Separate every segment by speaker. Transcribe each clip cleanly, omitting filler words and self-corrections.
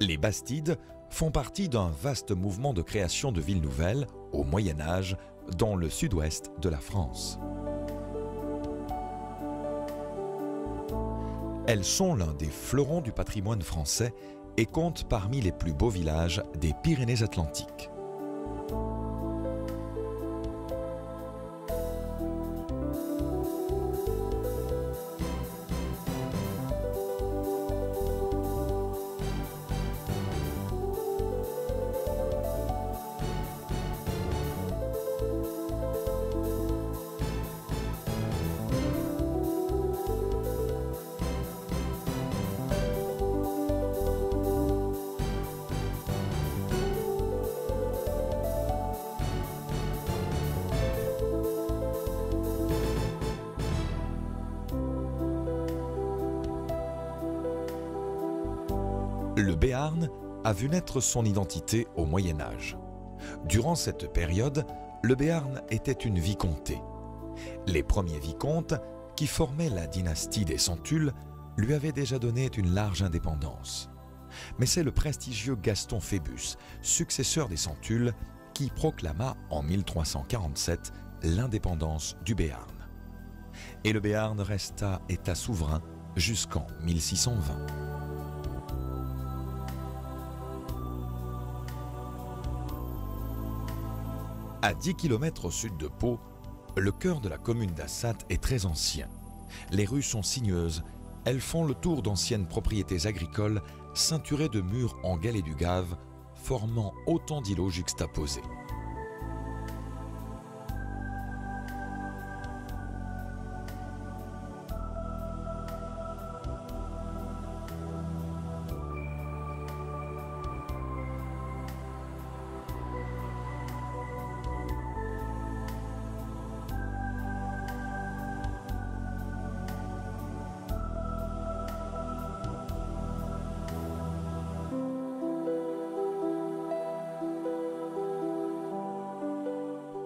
Speaker 1: Les bastides font partie d'un vaste mouvement de création de villes nouvelles au Moyen Âge dans le sud-ouest de la France. Elles sont l'un des fleurons du patrimoine français et comptent parmi les plus beaux villages des Pyrénées-Atlantiques. Le Béarn a vu naître son identité au Moyen Âge. Durant cette période, le Béarn était une vicomté. Les premiers vicomtes, qui formaient la dynastie des Centules, lui avaient déjà donné une large indépendance. Mais c'est le prestigieux Gaston Phébus, successeur des Centules, qui proclama en 1347 l'indépendance du Béarn. Et le Béarn resta État souverain jusqu'en 1620. À 10 km au sud de Pau, le cœur de la commune d'Assat est très ancien. Les rues sont sinueuses, elles font le tour d'anciennes propriétés agricoles ceinturées de murs en galets du Gave, formant autant d'îlots juxtaposés.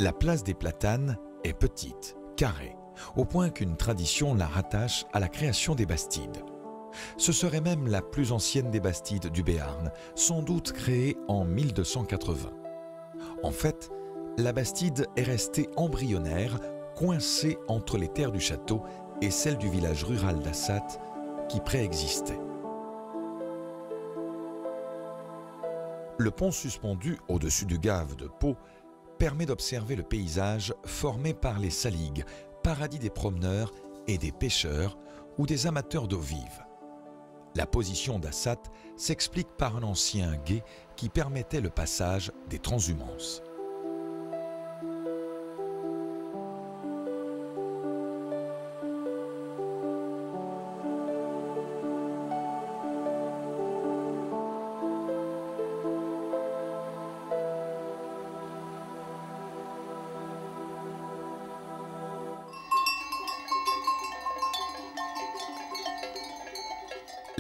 Speaker 1: La place des Platanes est petite, carrée, au point qu'une tradition la rattache à la création des bastides. Ce serait même la plus ancienne des bastides du Béarn, sans doute créée en 1280. En fait, la bastide est restée embryonnaire, coincée entre les terres du château et celles du village rural d'Assat qui préexistait. Le pont suspendu au-dessus du Gave de Pau permet d'observer le paysage formé par les saligues, paradis des promeneurs et des pêcheurs ou des amateurs d'eau vive. La position d'Assat s'explique par un ancien gué qui permettait le passage des transhumances.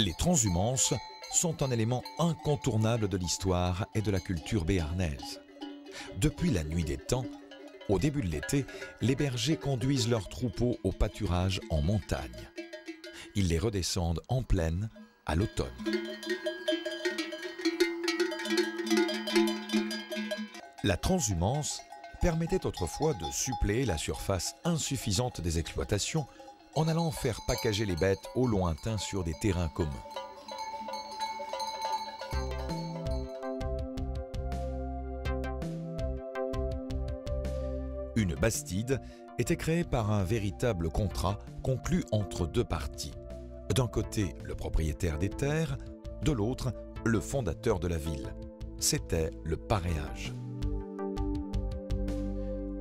Speaker 1: Les transhumances sont un élément incontournable de l'histoire et de la culture béarnaise. Depuis la nuit des temps, au début de l'été, les bergers conduisent leurs troupeaux au pâturage en montagne. Ils les redescendent en plaine à l'automne. La transhumance permettait autrefois de suppléer la surface insuffisante des exploitations en allant faire packager les bêtes au lointain sur des terrains communs. Une bastide était créée par un véritable contrat conclu entre deux parties. D'un côté, le propriétaire des terres, de l'autre, le fondateur de la ville. C'était le paréage.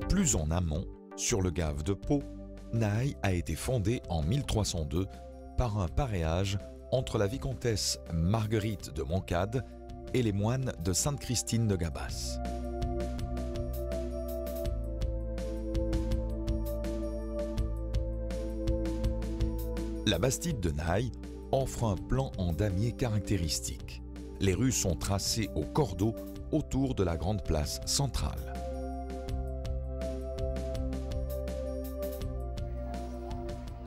Speaker 1: Plus en amont, sur le Gave de Pau, Naï a été fondée en 1302 par un paréage entre la vicomtesse Marguerite de Montcade et les moines de Sainte-Christine de Gabas. La bastide de Naï offre un plan en damier caractéristique. Les rues sont tracées au cordeau autour de la grande place centrale.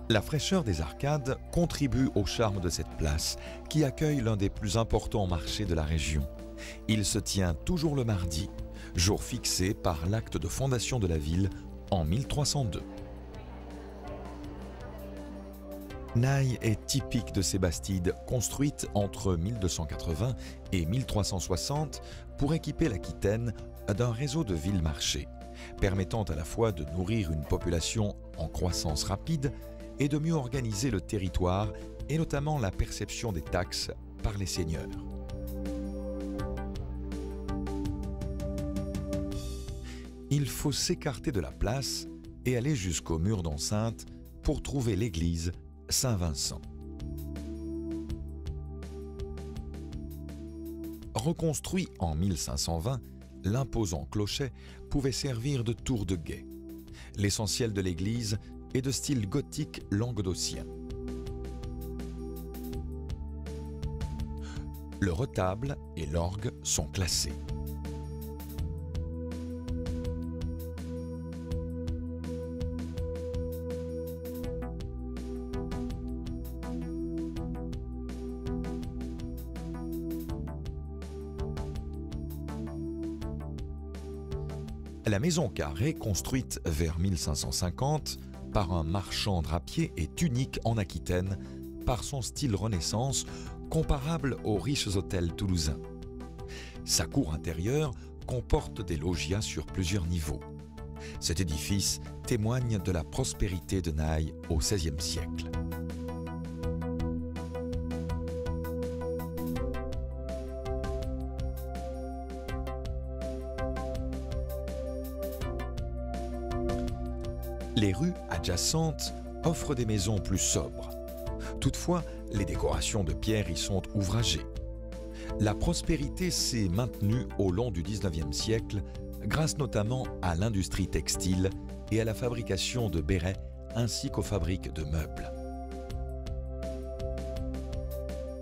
Speaker 1: La fraîcheur des arcades contribue au charme de cette place qui accueille l'un des plus importants marchés de la région. Il se tient toujours le mardi, jour fixé par l'acte de fondation de la ville en 1302. Naï est typique de ces bastides construites entre 1280 et 1360 pour équiper l'Aquitaine d'un réseau de villes-marchés, permettant à la fois de nourrir une population en croissance rapide et de mieux organiser le territoire et notamment la perception des taxes par les seigneurs. Il faut s'écarter de la place et aller jusqu'au mur d'enceinte pour trouver l'église Saint-Vincent. Reconstruit en 1520, l'imposant clocher pouvait servir de tour de guet. L'essentiel de l'église est de style gothique languedocien. Le retable et l'orgue sont classés. La maison carrée, construite vers 1550 par un marchand drapier, est unique en Aquitaine par son style Renaissance comparable aux riches hôtels toulousains. Sa cour intérieure comporte des loggias sur plusieurs niveaux. Cet édifice témoigne de la prospérité de Naï au XVIe siècle. Les rues adjacentes offrent des maisons plus sobres. Toutefois, les décorations de pierre y sont ouvragées. La prospérité s'est maintenue au long du XIXe siècle grâce notamment à l'industrie textile et à la fabrication de bérets ainsi qu'aux fabriques de meubles.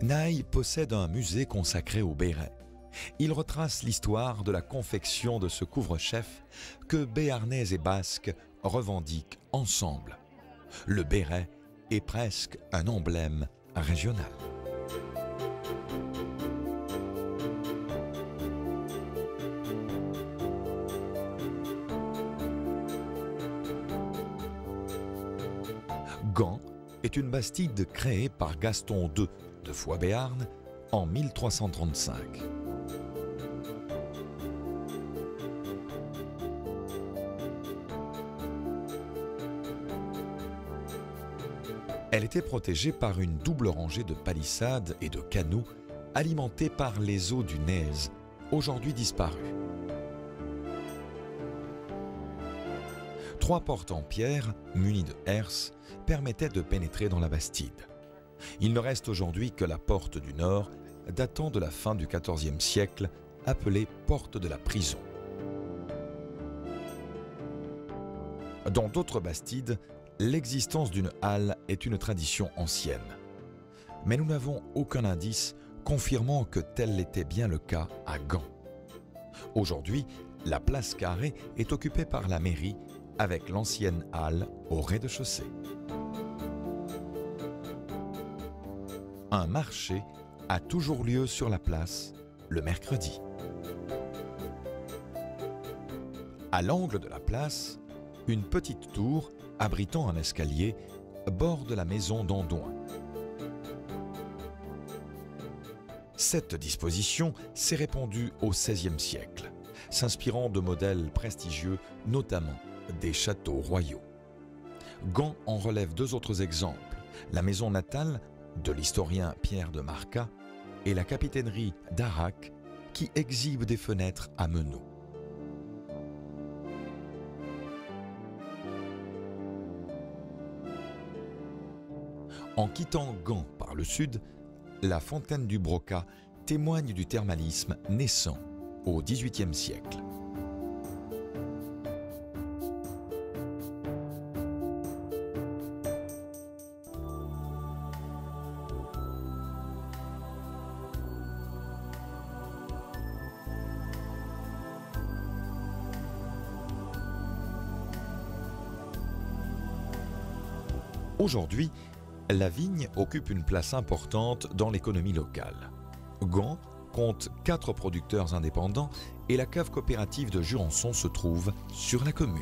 Speaker 1: Naï possède un musée consacré aux bérets. Il retrace l'histoire de la confection de ce couvre-chef que Béarnais et Basques revendiquent ensemble. Le béret est presque un emblème régional. Gand est une bastide créée par Gaston II de Foix-Béarn en 1335. Elle était protégée par une double rangée de palissades et de canaux alimentés par les eaux du Nez, aujourd'hui disparues. 3 portes en pierre, munies de herses, permettaient de pénétrer dans la bastide. Il ne reste aujourd'hui que la porte du Nord, datant de la fin du XIVe siècle, appelée porte de la prison. Dans d'autres bastides, l'existence d'une halle est une tradition ancienne. Mais nous n'avons aucun indice confirmant que tel était bien le cas à Gand. Aujourd'hui, la place carrée est occupée par la mairie avec l'ancienne halle au rez-de-chaussée. Un marché a toujours lieu sur la place le mercredi. À l'angle de la place, une petite tour abritant un escalier borde la maison d'Andouin. Cette disposition s'est répandue au XVIe siècle, s'inspirant de modèles prestigieux, notamment des châteaux royaux. Gand en relève 2 autres exemples, la maison natale de l'historien Pierre de Marca et la capitainerie d'Arac qui exhibe des fenêtres à meneaux. En quittant Gand par le sud, la fontaine du Broca témoigne du thermalisme naissant au XVIIIe siècle. Aujourd'hui, la vigne occupe une place importante dans l'économie locale. Gand compte 4 producteurs indépendants et la cave coopérative de Jurançon se trouve sur la commune.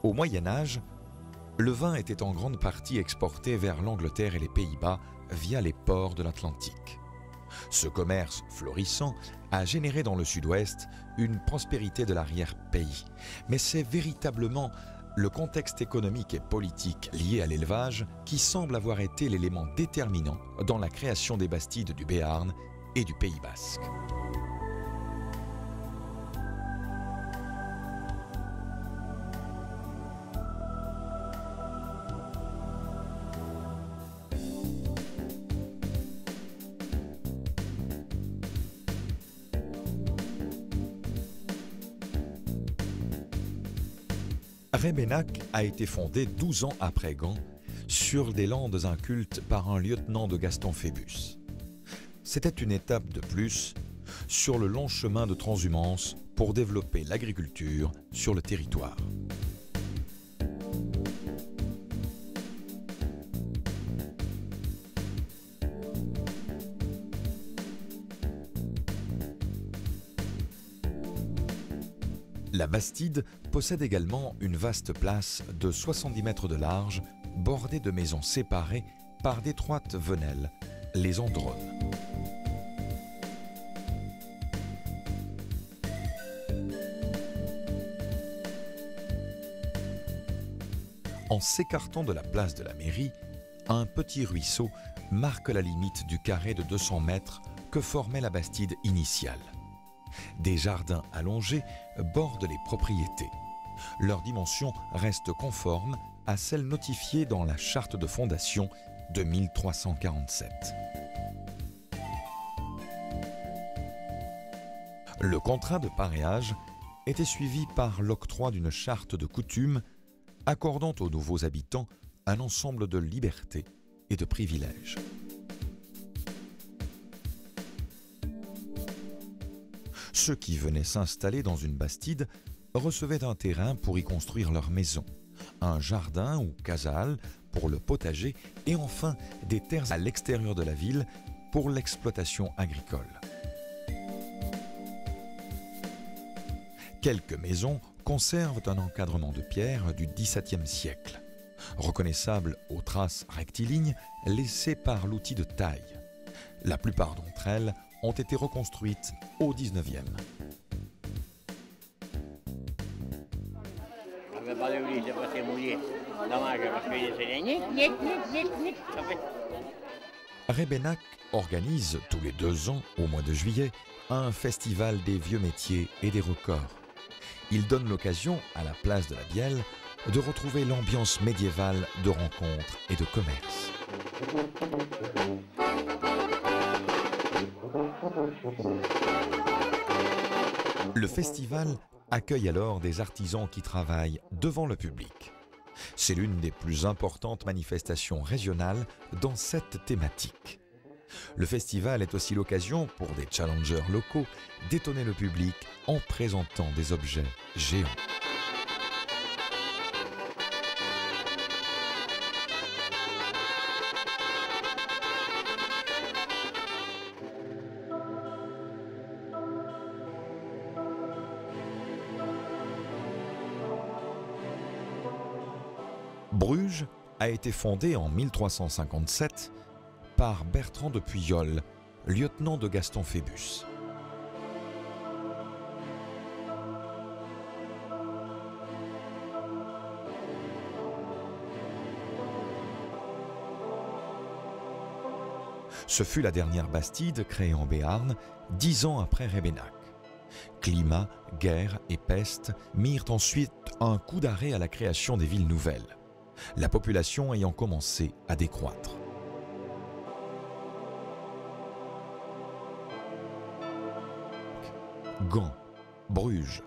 Speaker 1: Au Moyen Âge, le vin était en grande partie exporté vers l'Angleterre et les Pays-Bas via les ports de l'Atlantique. Ce commerce florissant a généré dans le sud-ouest une prospérité de l'arrière-pays. Mais c'est véritablement le contexte économique et politique lié à l'élevage qui semble avoir été l'élément déterminant dans la création des bastides du Béarn et du Pays basque. Rébénac a été fondé 12 ans après Gand, sur des landes incultes par un lieutenant de Gaston Phébus. C'était une étape de plus sur le long chemin de transhumance pour développer l'agriculture sur le territoire. La bastide possède également une vaste place de 70 mètres de large, bordée de maisons séparées par d'étroites venelles, les andrones. En s'écartant de la place de la mairie, un petit ruisseau marque la limite du carré de 200 mètres que formait la bastide initiale. Des jardins allongés bordent les propriétés. Leurs dimensions restent conformes à celles notifiées dans la charte de fondation de 1347. Le contrat de paréage était suivi par l'octroi d'une charte de coutume accordant aux nouveaux habitants un ensemble de libertés et de privilèges. Ceux qui venaient s'installer dans une bastide recevaient un terrain pour y construire leur maison, un jardin ou casale pour le potager et enfin des terres à l'extérieur de la ville pour l'exploitation agricole. Quelques maisons conservent un encadrement de pierre du XVIIe siècle, reconnaissable aux traces rectilignes laissées par l'outil de taille. La plupart d'entre elles ont été reconstruites au XIXe. Rébénac organise tous les 2 ans, au mois de juillet, un festival des vieux métiers et des records. Il donne l'occasion, à la place de la Bielle, de retrouver l'ambiance médiévale de rencontres et de commerce. Le festival accueille alors des artisans qui travaillent devant le public. C'est l'une des plus importantes manifestations régionales dans cette thématique. Le festival est aussi l'occasion pour des challengers locaux d'étonner le public en présentant des objets géants. Bruges a été fondée en 1357 par Bertrand de Puyol, lieutenant de Gaston Phébus. Ce fut la dernière bastide créée en Béarn, 10 ans après Rébénac. Climat, guerre et peste mirent ensuite un coup d'arrêt à la création des villes nouvelles, la population ayant commencé à décroître. Gand, Bruges,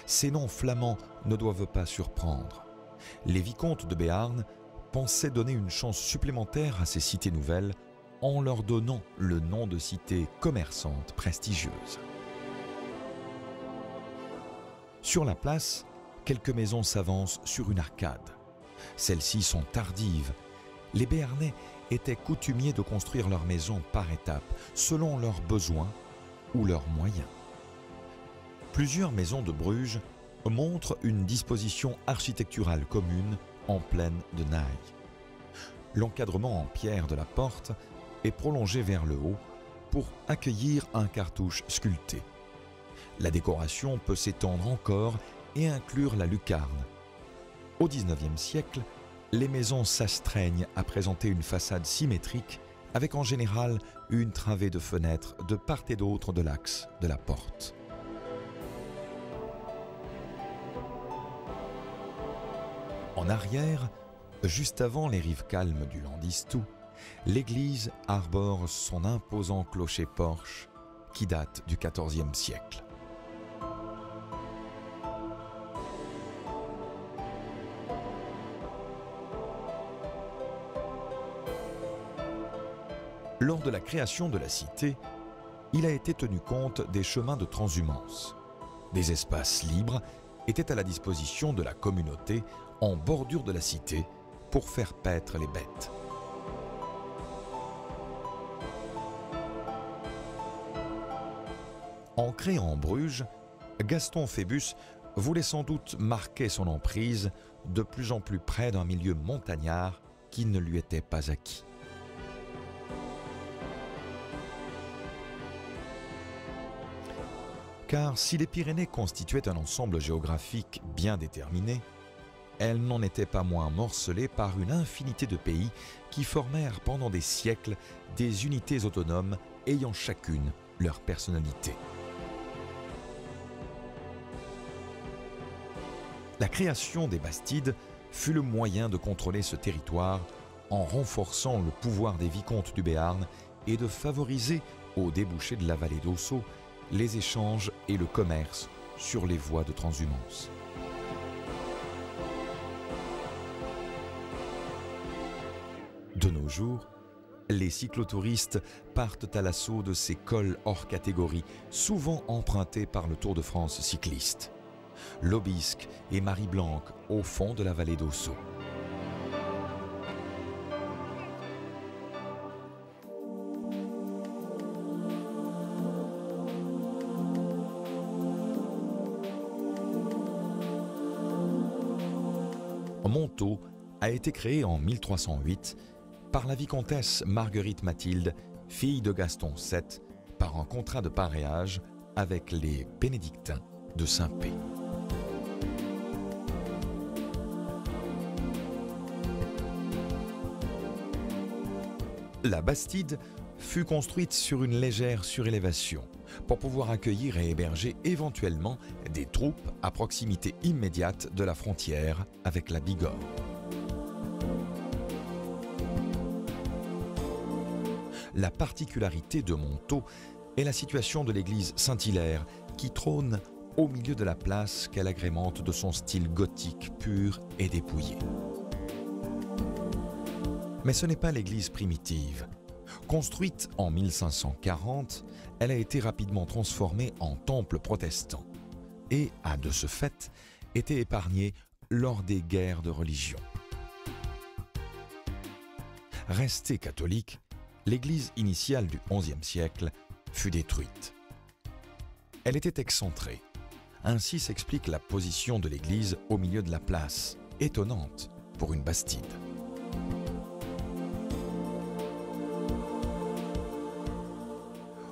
Speaker 1: ces noms flamands ne doivent pas surprendre. Les vicomtes de Béarn pensaient donner une chance supplémentaire à ces cités nouvelles en leur donnant le nom de cités commerçantes prestigieuses. Sur la place, quelques maisons s'avancent sur une arcade. Celles-ci sont tardives. Les Béarnais étaient coutumiers de construire leurs maisons par étapes, selon leurs besoins ou leurs moyens. Plusieurs maisons de Bruges montrent une disposition architecturale commune en plaine de Naï. L'encadrement en pierre de la porte est prolongé vers le haut pour accueillir un cartouche sculpté. La décoration peut s'étendre encore et inclure la lucarne. Au XIXe siècle, les maisons s'astreignent à présenter une façade symétrique avec en général une travée de fenêtres de part et d'autre de l'axe de la porte. En arrière, juste avant les rives calmes du Landistou, l'église arbore son imposant clocher-porche qui date du XIVe siècle. Lors de la création de la cité, il a été tenu compte des chemins de transhumance. Des espaces libres étaient à la disposition de la communauté en bordure de la cité pour faire paître les bêtes. Ancré en Bruges, Gaston Phébus voulait sans doute marquer son emprise de plus en plus près d'un milieu montagnard qui ne lui était pas acquis. Car si les Pyrénées constituaient un ensemble géographique bien déterminé, elles n'en étaient pas moins morcelées par une infinité de pays qui formèrent pendant des siècles des unités autonomes ayant chacune leur personnalité. La création des bastides fut le moyen de contrôler ce territoire en renforçant le pouvoir des vicomtes du Béarn et de favoriser, au débouché de la vallée d'Ossau, les échanges et le commerce sur les voies de transhumance. De nos jours, les cyclotouristes partent à l'assaut de ces cols hors catégorie, souvent empruntés par le Tour de France cycliste. L'Aubisque et Marie-Blanque au fond de la vallée d'Ossau. Montaut a été créé en 1308 par la vicomtesse Marguerite Mathilde, fille de Gaston VII, par un contrat de paréage avec les bénédictins de Saint-Pé. La bastide fut construite sur une légère surélévation pour pouvoir accueillir et héberger éventuellement des troupes à proximité immédiate de la frontière avec la Bigorre. La particularité de Montaut est la situation de l'église Saint-Hilaire qui trône au milieu de la place qu'elle agrémente de son style gothique pur et dépouillé. Mais ce n'est pas l'église primitive. Construite en 1540, elle a été rapidement transformée en temple protestant et a de ce fait été épargnée lors des guerres de religion. Restée catholique, l'église initiale du XIe siècle fut détruite. Elle était excentrée. Ainsi s'explique la position de l'église au milieu de la place, étonnante pour une bastide.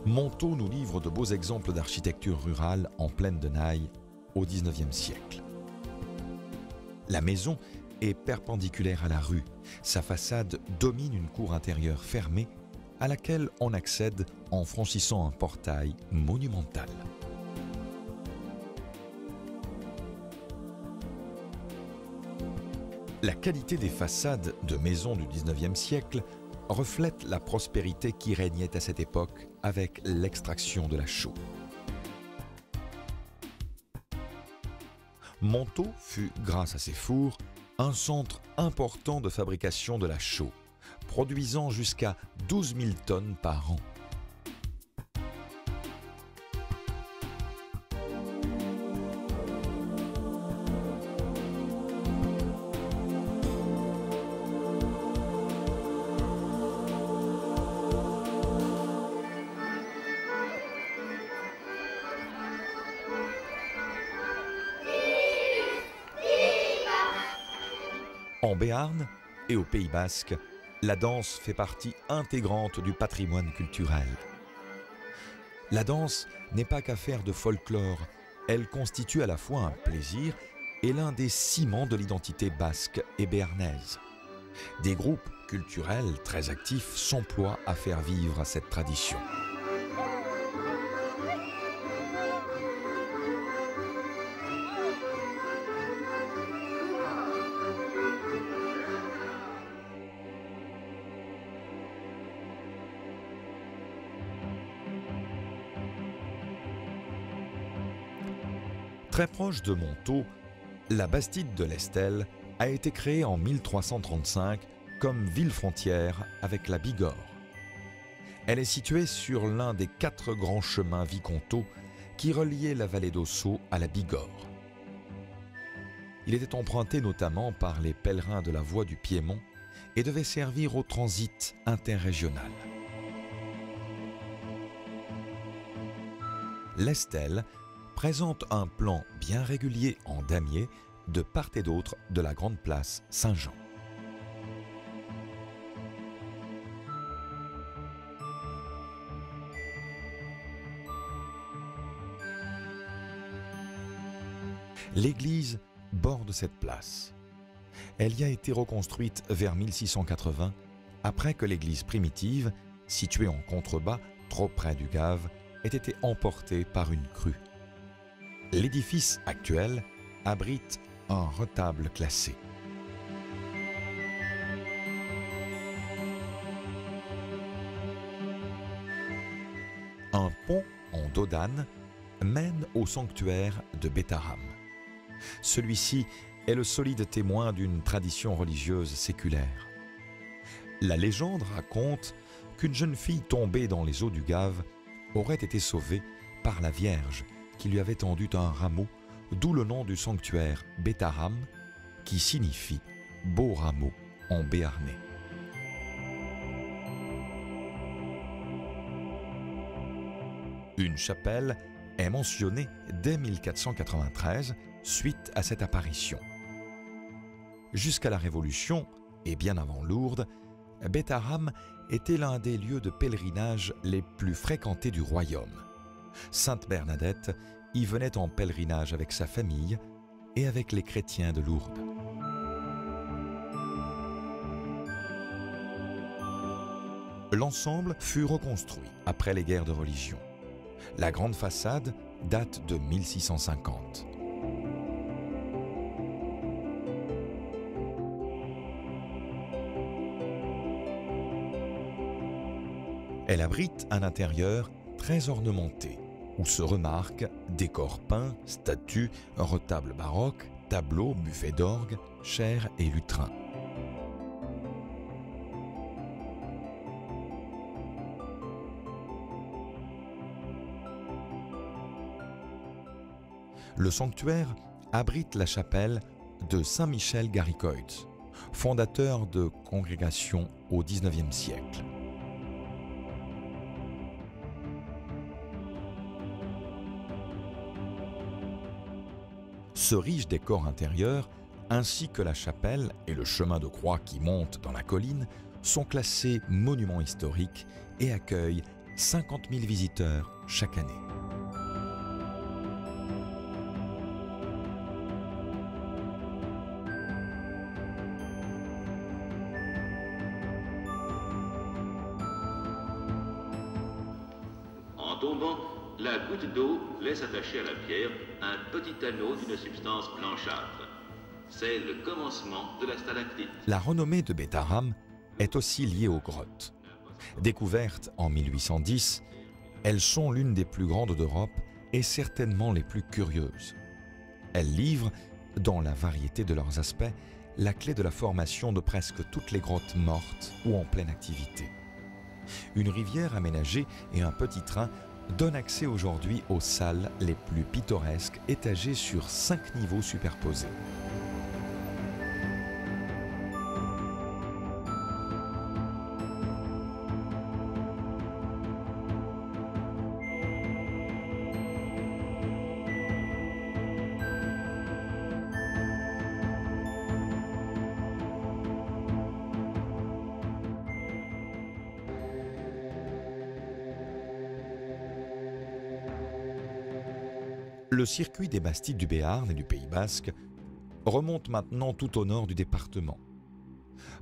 Speaker 1: Montaut nous livre de beaux exemples d'architecture rurale en plaine de Naï au XIXe siècle. La maison est perpendiculaire à la rue. Sa façade domine une cour intérieure fermée à laquelle on accède en franchissant un portail monumental. La qualité des façades de maisons du XIXe siècle reflète la prospérité qui régnait à cette époque avec l'extraction de la chaux. Montaut fut, grâce à ses fours, un centre important de fabrication de la chaux, produisant jusqu'à 12 000 tonnes par an. En Béarn et au Pays Basque, la danse fait partie intégrante du patrimoine culturel. La danse n'est pas qu'affaire de folklore, elle constitue à la fois un plaisir et l'un des ciments de l'identité basque et béarnaise. Des groupes culturels très actifs s'emploient à faire vivre cette tradition. Très proche de Montaut, la bastide de l'Estelle a été créée en 1335 comme ville frontière avec la Bigorre. Elle est située sur l'un des 4 grands chemins vicomtaux qui reliaient la vallée d'Ossau à la Bigorre. Il était emprunté notamment par les pèlerins de la voie du Piémont et devait servir au transit interrégional. L'Estelle présente un plan bien régulier en damier de part et d'autre de la grande place Saint-Jean. L'église borde cette place. Elle y a été reconstruite vers 1680, après que l'église primitive, située en contrebas, trop près du Gave, ait été emportée par une crue. L'édifice actuel abrite un retable classé. Un pont en dos d'âne mène au sanctuaire de Bétharram. Celui-ci est le solide témoin d'une tradition religieuse séculaire. La légende raconte qu'une jeune fille tombée dans les eaux du Gave aurait été sauvée par la Vierge qui lui avait tendu un rameau, d'où le nom du sanctuaire Bétharram, qui signifie « beau rameau » en béarnais. Une chapelle est mentionnée dès 1493 suite à cette apparition. Jusqu'à la Révolution, et bien avant Lourdes, Bétharram était l'un des lieux de pèlerinage les plus fréquentés du royaume. Sainte Bernadette y venait en pèlerinage avec sa famille et avec les chrétiens de Lourdes. L'ensemble fut reconstruit après les guerres de religion. La grande façade date de 1650. Elle abrite un intérieur très ornementé, où se remarquent décors peints, statues, retables baroques, tableaux, buffets d'orgue, chaires et lutrins. Le sanctuaire abrite la chapelle de Saint-Michel-Garicoïdes, fondateur de congrégation au XIXe siècle. Ce riche décor intérieur, ainsi que la chapelle et le chemin de croix qui monte dans la colline, sont classés monuments historiques et accueillent 50 000 visiteurs chaque année.
Speaker 2: En tombant, la goutte d'eau laisse attacher à la pierre un petit anneau d'une substance blanchâtre. C'est le commencement de la stalactite.
Speaker 1: La renommée de Bétharram est aussi liée aux grottes. Découvertes en 1810, elles sont l'une des plus grandes d'Europe et certainement les plus curieuses. Elles livrent, dans la variété de leurs aspects, la clé de la formation de presque toutes les grottes mortes ou en pleine activité. Une rivière aménagée et un petit train donnent accès aujourd'hui aux salles les plus pittoresques étagées sur 5 niveaux superposés. Le circuit des Bastides du Béarn et du Pays Basque remonte maintenant tout au nord du département.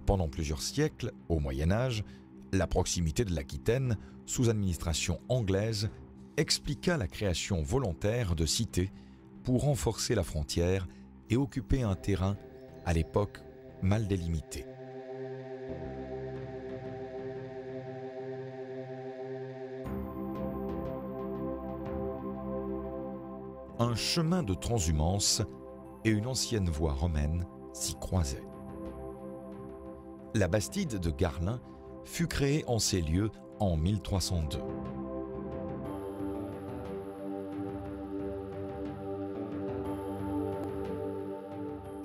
Speaker 1: Pendant plusieurs siècles, au Moyen-Âge, la proximité de l'Aquitaine, sous administration anglaise, expliqua la création volontaire de cités pour renforcer la frontière et occuper un terrain, à l'époque, mal délimité. Un chemin de transhumance et une ancienne voie romaine s'y croisaient. La bastide de Garlin fut créée en ces lieux en 1302.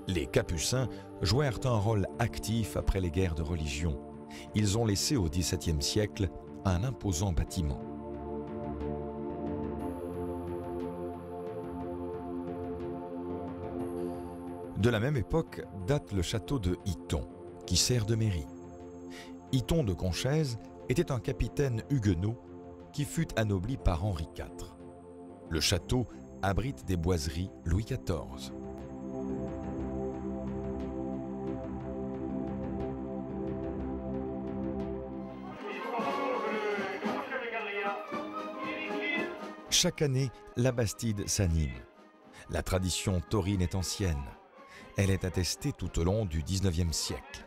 Speaker 1: Les Capucins jouèrent un rôle actif après les guerres de religion. Ils ont laissé au XVIIe siècle un imposant bâtiment. De la même époque date le château de Iton, qui sert de mairie. Iton de Conchèze était un capitaine huguenot qui fut anobli par Henri IV. Le château abrite des boiseries Louis XIV. Chaque année, la Bastide s'anime. La tradition taurine est ancienne. Elle est attestée tout au long du XIXe siècle.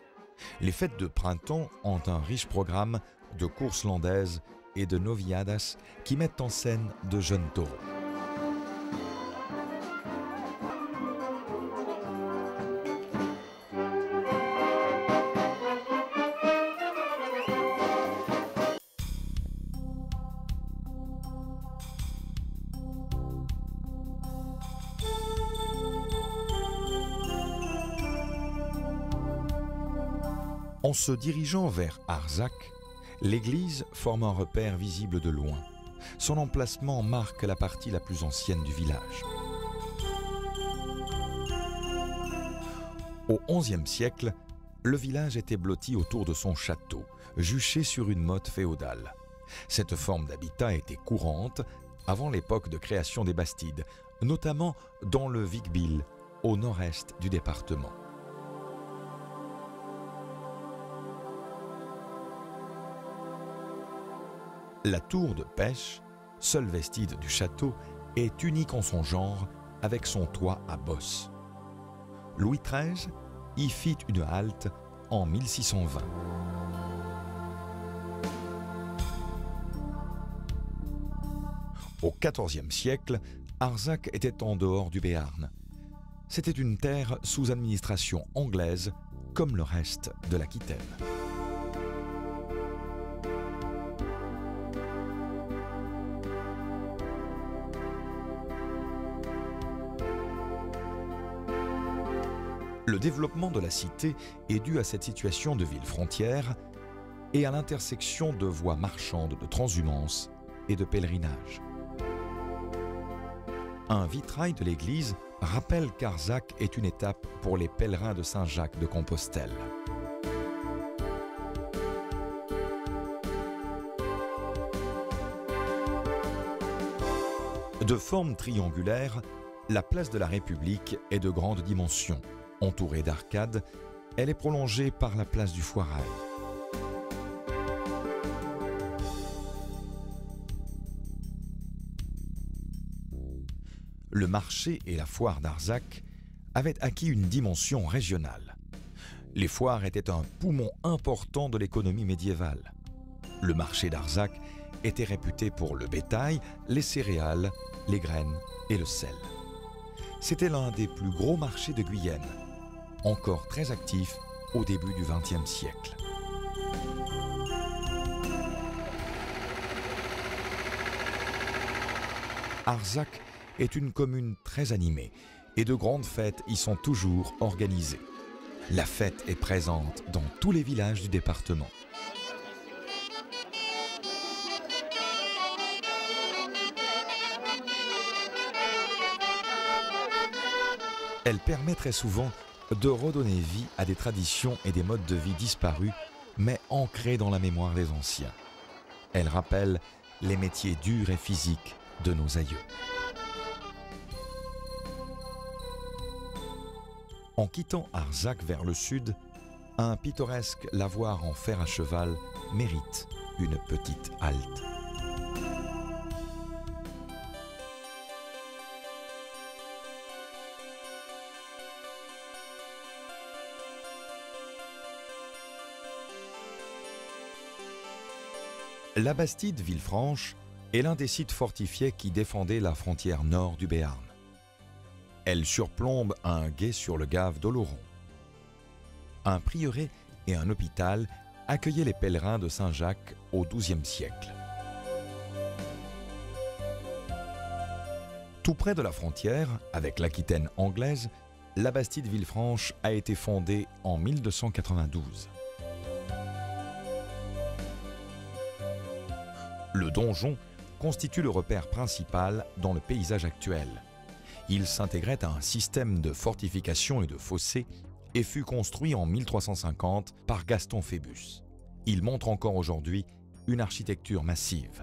Speaker 1: Les fêtes de printemps ont un riche programme de courses landaises et de noviadas qui mettent en scène de jeunes taureaux. En se dirigeant vers Arzac, l'église forme un repère visible de loin. Son emplacement marque la partie la plus ancienne du village. Au XIe siècle, le village était blotti autour de son château, juché sur une motte féodale. Cette forme d'habitat était courante avant l'époque de création des Bastides, notamment dans le Vic-Bilh, au nord-est du département. La tour de pêche, seul vestige du château, est unique en son genre avec son toit à bosse. Louis XIII y fit une halte en 1620. Au XIVe siècle, Arzac était en dehors du Béarn. C'était une terre sous administration anglaise, comme le reste de l'Aquitaine. Le développement de la cité est dû à cette situation de ville frontière et à l'intersection de voies marchandes de transhumance et de pèlerinage. Un vitrail de l'église rappelle qu'Arzac est une étape pour les pèlerins de Saint-Jacques de Compostelle. De forme triangulaire, la place de la République est de grande dimension. Entourée d'arcades, elle est prolongée par la place du Foirail. Le marché et la foire d'Arzac avaient acquis une dimension régionale. Les foires étaient un poumon important de l'économie médiévale. Le marché d'Arzac était réputé pour le bétail, les céréales, les graines et le sel. C'était l'un des plus gros marchés de Guyenne, encore très actif au début du XXe siècle. Arzac est une commune très animée et de grandes fêtes y sont toujours organisées. La fête est présente dans tous les villages du département. Elle permet très souvent de redonner vie à des traditions et des modes de vie disparus, mais ancrés dans la mémoire des anciens. Elle rappelle les métiers durs et physiques de nos aïeux. En quittant Arzac vers le sud, un pittoresque lavoir en fer à cheval mérite une petite halte. La Bastide Villefranche est l'un des sites fortifiés qui défendait la frontière nord du Béarn. Elle surplombe un gué sur le gave d'Oloron. Un prieuré et un hôpital accueillaient les pèlerins de Saint-Jacques au XIIe siècle. Tout près de la frontière, avec l'Aquitaine anglaise, la Bastide Villefranche a été fondée en 1292. Le donjon constitue le repère principal dans le paysage actuel. Il s'intégrait à un système de fortifications et de fossés et fut construit en 1350 par Gaston Phébus. Il montre encore aujourd'hui une architecture massive.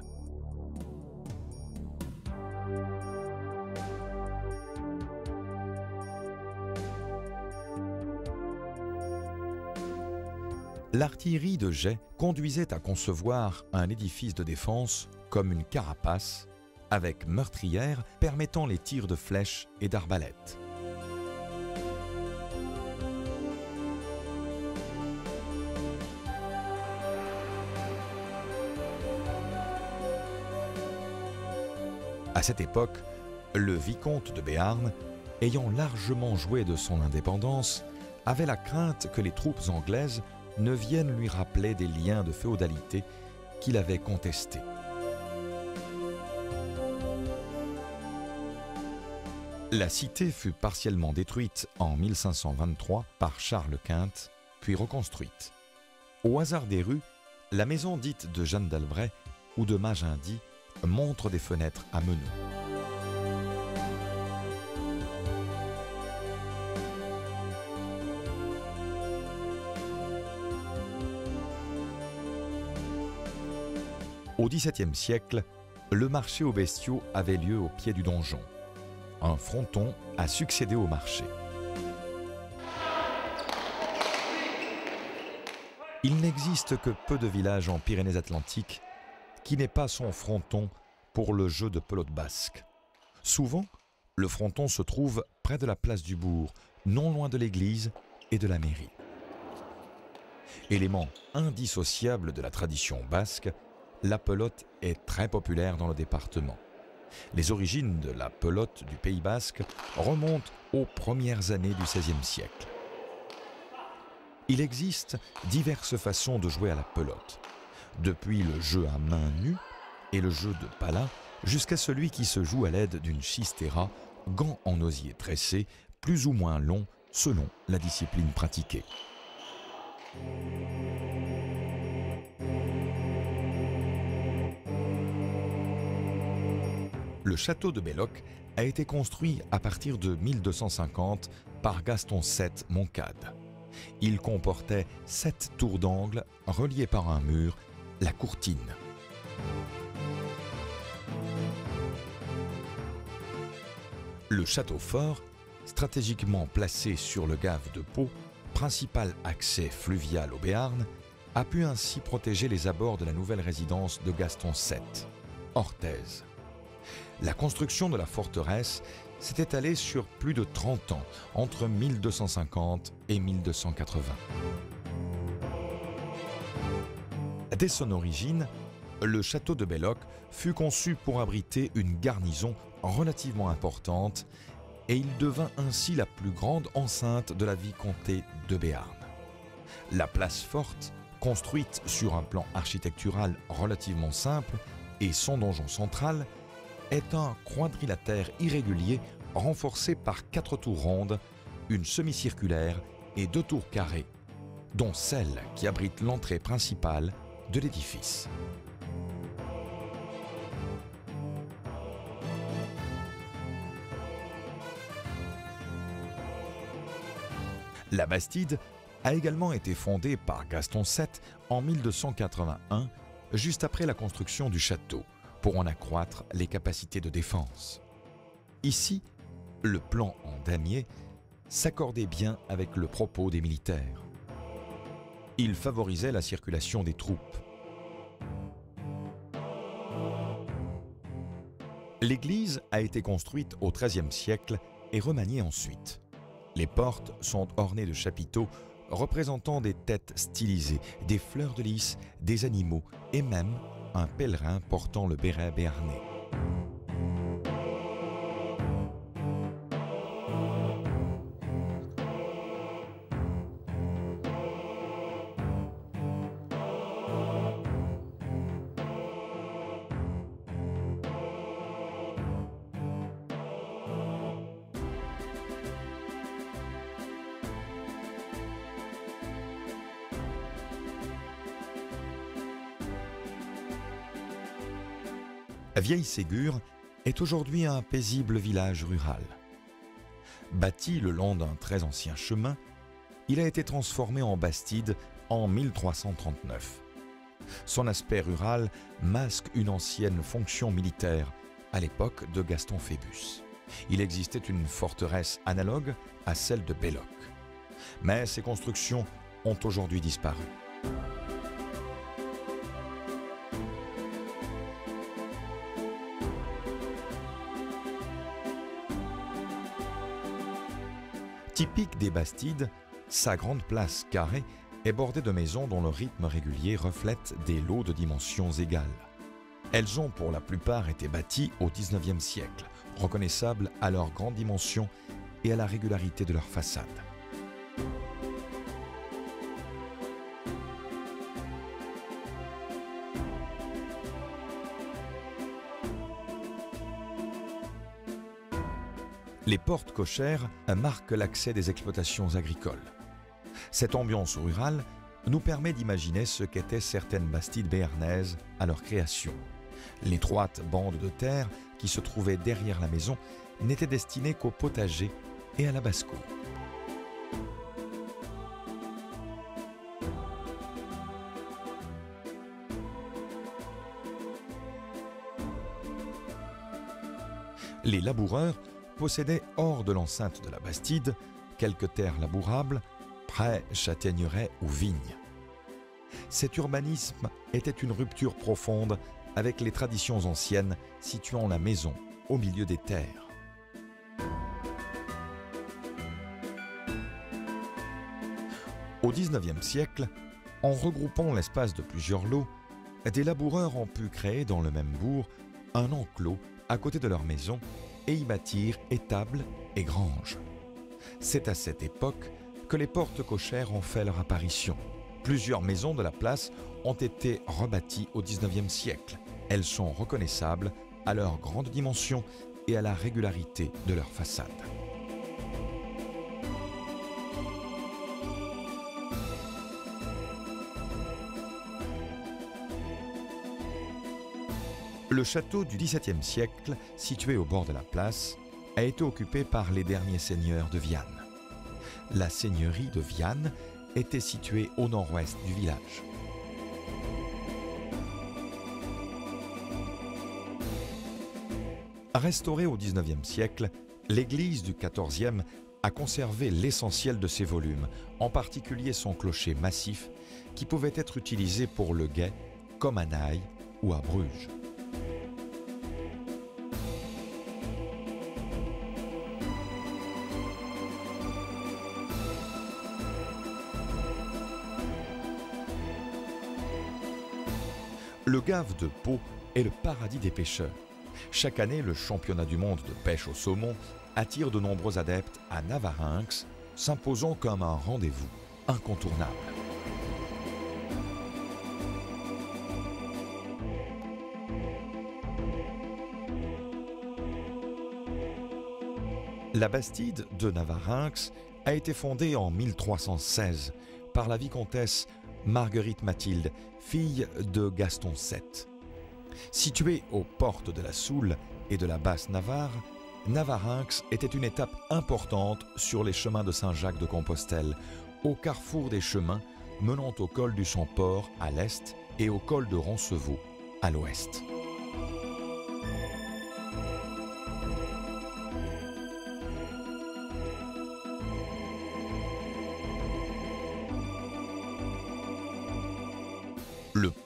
Speaker 1: L'artillerie de Jais conduisait à concevoir un édifice de défense comme une carapace, avec meurtrière permettant les tirs de flèches et d'arbalètes. À cette époque, le vicomte de Béarn, ayant largement joué de son indépendance, avait la crainte que les troupes anglaises ne viennent lui rappeler des liens de féodalité qu'il avait contestés. La cité fut partiellement détruite en 1523 par Charles Quint, puis reconstruite. Au hasard des rues, la maison dite de Jeanne d'Albret ou de Magendie montre des fenêtres à meneaux. Au XVIIe siècle, le marché aux bestiaux avait lieu au pied du donjon. Un fronton a succédé au marché. Il n'existe que peu de villages en Pyrénées-Atlantiques qui n'aient pas son fronton pour le jeu de pelote basque. Souvent, le fronton se trouve près de la place du bourg, non loin de l'église et de la mairie. Élément indissociable de la tradition basque, la pelote est très populaire dans le département. Les origines de la pelote du Pays basque remontent aux premières années du XVIe siècle. Il existe diverses façons de jouer à la pelote, depuis le jeu à main nue et le jeu de palas jusqu'à celui qui se joue à l'aide d'une chistera, gants en osier tressé, plus ou moins longs selon la discipline pratiquée. Le château de Belloc a été construit à partir de 1250 par Gaston VII Moncade. Il comportait 7 tours d'angle reliées par un mur, la courtine. Le château fort, stratégiquement placé sur le gave de Pau, principal accès fluvial au Béarn, a pu ainsi protéger les abords de la nouvelle résidence de Gaston VII, Orthez. La construction de la forteresse s'est étalée sur plus de 30 ans, entre 1250 et 1280. Dès son origine, le château de Belloc fut conçu pour abriter une garnison relativement importante et il devint ainsi la plus grande enceinte de la vicomté de Béarn. La place forte, construite sur un plan architectural relativement simple, et son donjon central est un quadrilatère irrégulier renforcé par 4 tours rondes, une semi-circulaire et 2 tours carrées, dont celle qui abrite l'entrée principale de l'édifice. La Bastide a également été fondée par Gaston VII en 1281, juste après la construction du château, pour en accroître les capacités de défense. Ici, le plan en damier s'accordait bien avec le propos des militaires. Il favorisait la circulation des troupes. L'église a été construite au XIIIe siècle et remaniée ensuite. Les portes sont ornées de chapiteaux représentant des têtes stylisées, des fleurs de lys, des animaux et même un pèlerin portant le béret béarnais. Vieille-Ségur est aujourd'hui un paisible village rural. Bâti le long d'un très ancien chemin, il a été transformé en bastide en 1339. Son aspect rural masque une ancienne fonction militaire à l'époque de Gaston Phébus. Il existait une forteresse analogue à celle de Belloc. Mais ces constructions ont aujourd'hui disparu. Typique des bastides, sa grande place carrée est bordée de maisons dont le rythme régulier reflète des lots de dimensions égales. Elles ont pour la plupart été bâties au XIXe siècle, reconnaissables à leur grande dimension et à la régularité de leur façade. Les portes cochères marquent l'accès des exploitations agricoles. Cette ambiance rurale nous permet d'imaginer ce qu'étaient certaines bastides béarnaises à leur création. L'étroite bande de terre qui se trouvait derrière la maison n'était destinée qu'au potager et à la basse-cour. Les laboureurs possédaient hors de l'enceinte de la bastide quelques terres labourables, prés, châtaigneraies ou vignes. Cet urbanisme était une rupture profonde avec les traditions anciennes situant la maison au milieu des terres. Au XIXe siècle, en regroupant l'espace de plusieurs lots, des laboureurs ont pu créer dans le même bourg un enclos à côté de leur maison et y bâtir étables et granges. C'est à cette époque que les portes cochères ont fait leur apparition. Plusieurs maisons de la place ont été rebâties au XIXe siècle. Elles sont reconnaissables à leur grande dimension et à la régularité de leur façade. Le château du XVIIe siècle, situé au bord de la place, a été occupé par les derniers seigneurs de Viane. La seigneurie de Viane était située au nord-ouest du village. Restaurée au XIXe siècle, l'église du XIVe a conservé l'essentiel de ses volumes, en particulier son clocher massif, qui pouvait être utilisé pour le guet, comme à Naï ou à Bruges. Le Gave de Pau est le paradis des pêcheurs. Chaque année, le championnat du monde de pêche au saumon attire de nombreux adeptes à Navarinx, s'imposant comme un rendez-vous incontournable. La bastide de Navarinx a été fondée en 1316 par la vicomtesse Marguerite Mathilde, fille de Gaston VII. Située aux portes de la Soule et de la Basse-Navarre, Navarinx était une étape importante sur les chemins de Saint-Jacques de Compostelle, au carrefour des chemins menant au col du Champort à l'est et au col de Roncevaux à l'ouest.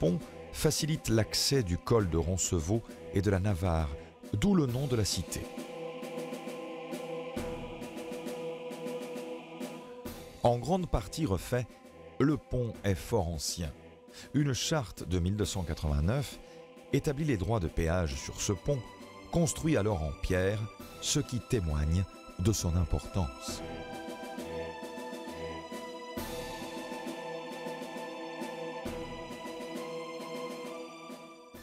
Speaker 1: pont facilite l'accès du col de Roncevaux et de la Navarre, d'où le nom de la cité. En grande partie refait, le pont est fort ancien. Une charte de 1289 établit les droits de péage sur ce pont, construit alors en pierre, ce qui témoigne de son importance.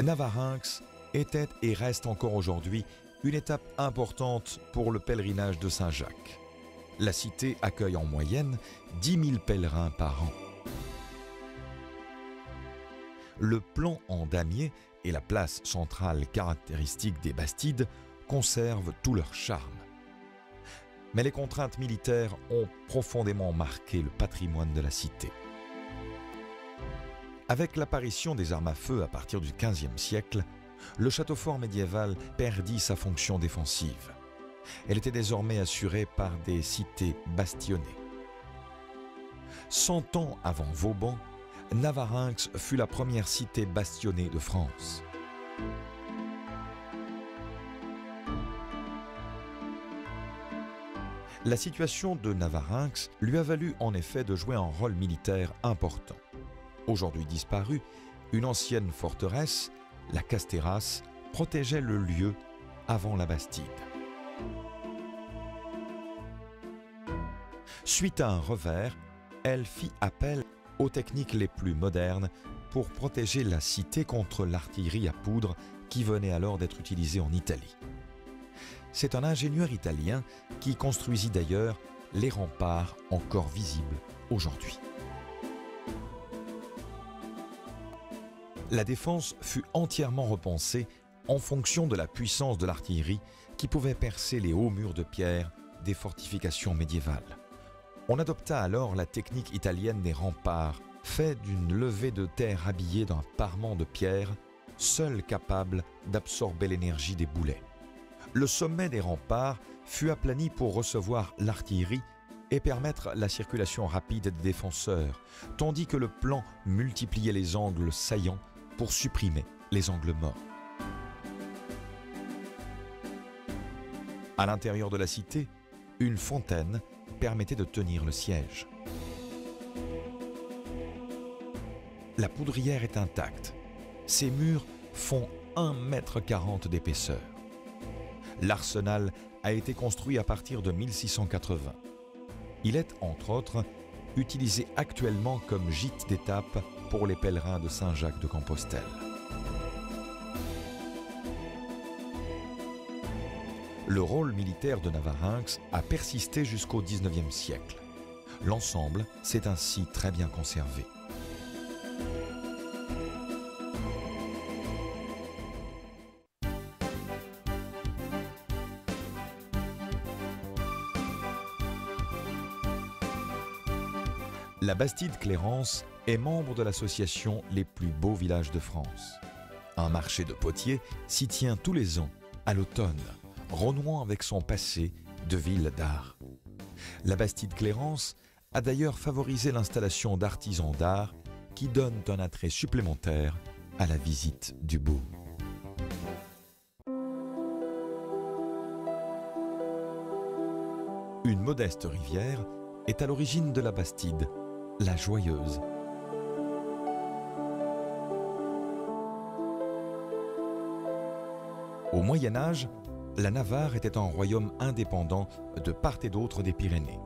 Speaker 1: Navarinx était et reste encore aujourd'hui une étape importante pour le pèlerinage de Saint-Jacques. La cité accueille en moyenne 10 000 pèlerins par an. Le plan en damier et la place centrale caractéristique des Bastides conservent tout leur charme. Mais les contraintes militaires ont profondément marqué le patrimoine de la cité. Avec l'apparition des armes à feu à partir du XVe siècle, le château fort médiéval perdit sa fonction défensive. Elle était désormais assurée par des cités bastionnées. 100 ans avant Vauban, Navarinx fut la première cité bastionnée de France. La situation de Navarinx lui a valu en effet de jouer un rôle militaire important. Aujourd'hui disparue, une ancienne forteresse, la Castéras, protégeait le lieu avant la Bastide. Suite à un revers, elle fit appel aux techniques les plus modernes pour protéger la cité contre l'artillerie à poudre qui venait alors d'être utilisée en Italie. C'est un ingénieur italien qui construisit d'ailleurs les remparts encore visibles aujourd'hui. La défense fut entièrement repensée en fonction de la puissance de l'artillerie qui pouvait percer les hauts murs de pierre des fortifications médiévales. On adopta alors la technique italienne des remparts, fait d'une levée de terre habillée d'un parement de pierre, seul capable d'absorber l'énergie des boulets. Le sommet des remparts fut aplani pour recevoir l'artillerie et permettre la circulation rapide des défenseurs, tandis que le plan multipliait les angles saillants pour supprimer les angles morts. À l'intérieur de la cité, une fontaine permettait de tenir le siège. La poudrière est intacte. Ses murs font 1,40 m d'épaisseur. L'arsenal a été construit à partir de 1680. Il est, entre autres, utilisé actuellement comme gîte d'étape pour les pèlerins de Saint-Jacques-de-Compostelle. Le rôle militaire de Navarinx a persisté jusqu'au XIXe siècle. L'ensemble s'est ainsi très bien conservé. La Bastide-Clérance est membre de l'association Les plus beaux villages de France. Un marché de potiers s'y tient tous les ans, à l'automne, renouant avec son passé de ville d'art. La Bastide-Clérance a d'ailleurs favorisé l'installation d'artisans d'art qui donnent un attrait supplémentaire à la visite du beau. Une modeste rivière est à l'origine de la Bastide, la Joyeuse. Au Moyen Âge, la Navarre était un royaume indépendant de part et d'autre des Pyrénées.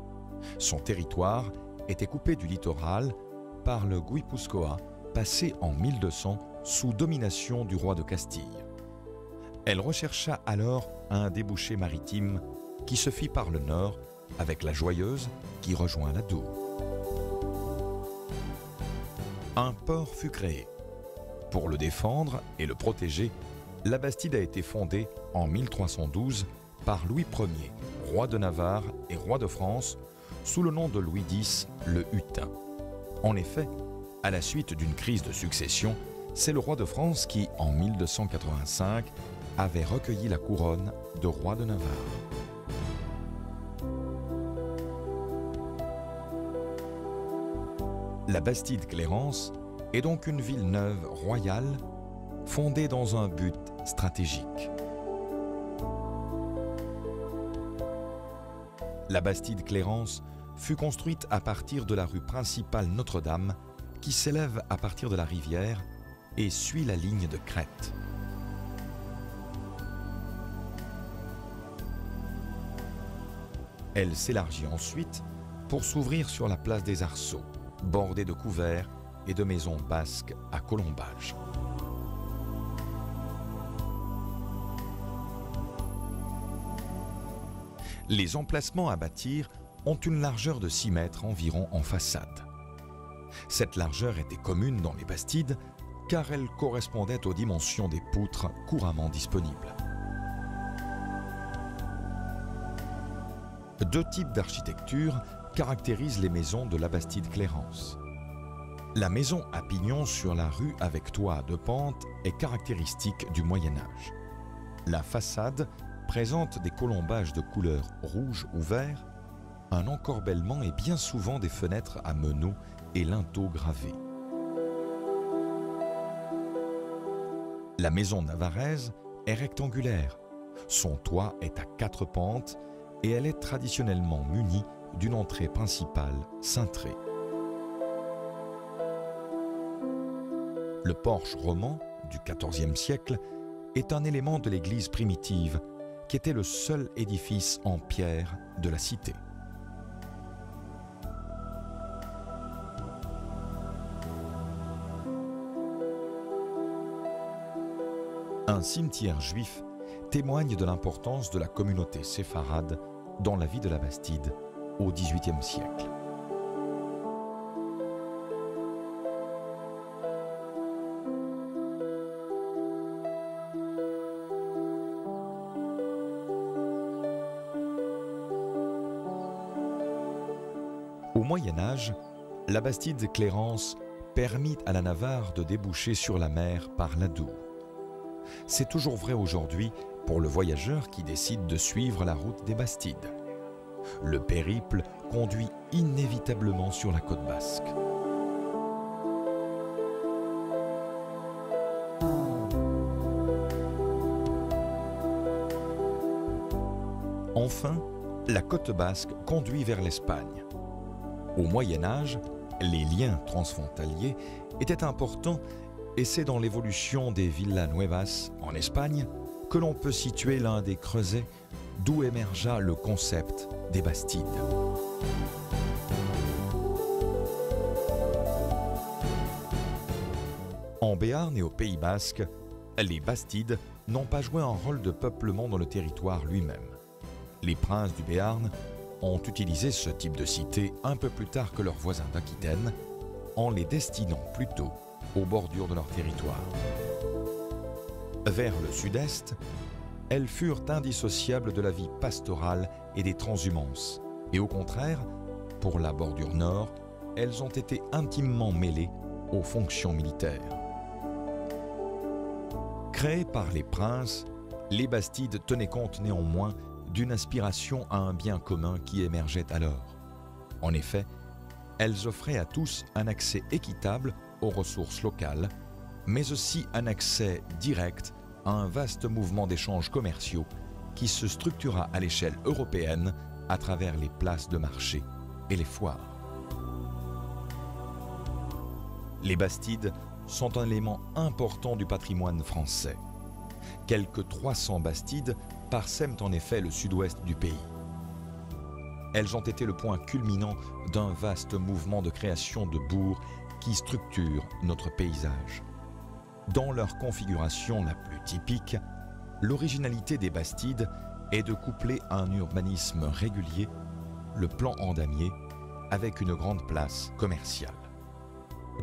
Speaker 1: Son territoire était coupé du littoral par le Guipúzcoa, passé en 1200 sous domination du roi de Castille. Elle rechercha alors un débouché maritime qui se fit par le nord avec la Joyeuse qui rejoint l'Adour. Un port fut créé. Pour le défendre et le protéger, la Bastide a été fondée en 1312 par Louis Ier, roi de Navarre et roi de France, sous le nom de Louis X le Hutin. En effet, à la suite d'une crise de succession, c'est le roi de France qui, en 1285, avait recueilli la couronne de roi de Navarre. La Bastide-Clérance est donc une ville neuve royale fondée dans un but stratégique. La bastide Clérance fut construite à partir de la rue principale Notre-Dame qui s'élève à partir de la rivière et suit la ligne de crête. Elle s'élargit ensuite pour s'ouvrir sur la place des Arceaux, bordée de couverts et de maisons basques à colombages. Les emplacements à bâtir ont une largeur de 6 mètres environ en façade. Cette largeur était commune dans les bastides car elle correspondait aux dimensions des poutres couramment disponibles. Deux types d'architecture caractérisent les maisons de la bastide Clérance. La maison à pignon sur la rue avec toit à 2 pentes est caractéristique du Moyen-Âge. La façade présente des colombages de couleur rouge ou vert, un encorbellement et bien souvent des fenêtres à meneaux et linteaux gravés. La maison navarraise est rectangulaire. Son toit est à 4 pentes et elle est traditionnellement munie d'une entrée principale cintrée. Le porche roman du XIVe siècle est un élément de l'église primitive qui était le seul édifice en pierre de la cité. Un cimetière juif témoigne de l'importance de la communauté séfarade dans la vie de la Bastide au XVIIIe siècle. Au Moyen Âge, la Bastide Clérance permit à la Navarre de déboucher sur la mer par l'Adour. C'est toujours vrai aujourd'hui pour le voyageur qui décide de suivre la route des Bastides. Le périple conduit inévitablement sur la côte basque. Enfin, la côte basque conduit vers l'Espagne. Au Moyen Âge, les liens transfrontaliers étaient importants et c'est dans l'évolution des Villas Nuevas en Espagne que l'on peut situer l'un des creusets d'où émergea le concept des Bastides. En Béarn et au Pays basque, les Bastides n'ont pas joué un rôle de peuplement dans le territoire lui-même. Les princes du Béarn ont utilisé ce type de cité un peu plus tard que leurs voisins d'Aquitaine, en les destinant plutôt aux bordures de leur territoire. Vers le sud-est, elles furent indissociables de la vie pastorale et des transhumances, et au contraire, pour la bordure nord, elles ont été intimement mêlées aux fonctions militaires. Créées par les princes, les Bastides tenaient compte néanmoins d'une aspiration à un bien commun qui émergeait alors. En effet, elles offraient à tous un accès équitable aux ressources locales, mais aussi un accès direct à un vaste mouvement d'échanges commerciaux qui se structura à l'échelle européenne à travers les places de marché et les foires. Les Bastides sont un élément important du patrimoine français. Quelques 300 Bastides parsèment en effet le sud-ouest du pays. Elles ont été le point culminant d'un vaste mouvement de création de bourgs qui structure notre paysage. Dans leur configuration la plus typique, l'originalité des Bastides est de coupler un urbanisme régulier, le plan en damier, avec une grande place commerciale.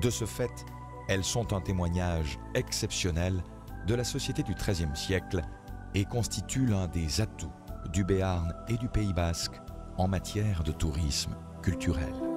Speaker 1: De ce fait, elles sont un témoignage exceptionnel de la société du XIIIe siècle et constituent l'un des atouts du Béarn et du Pays basque en matière de tourisme culturel.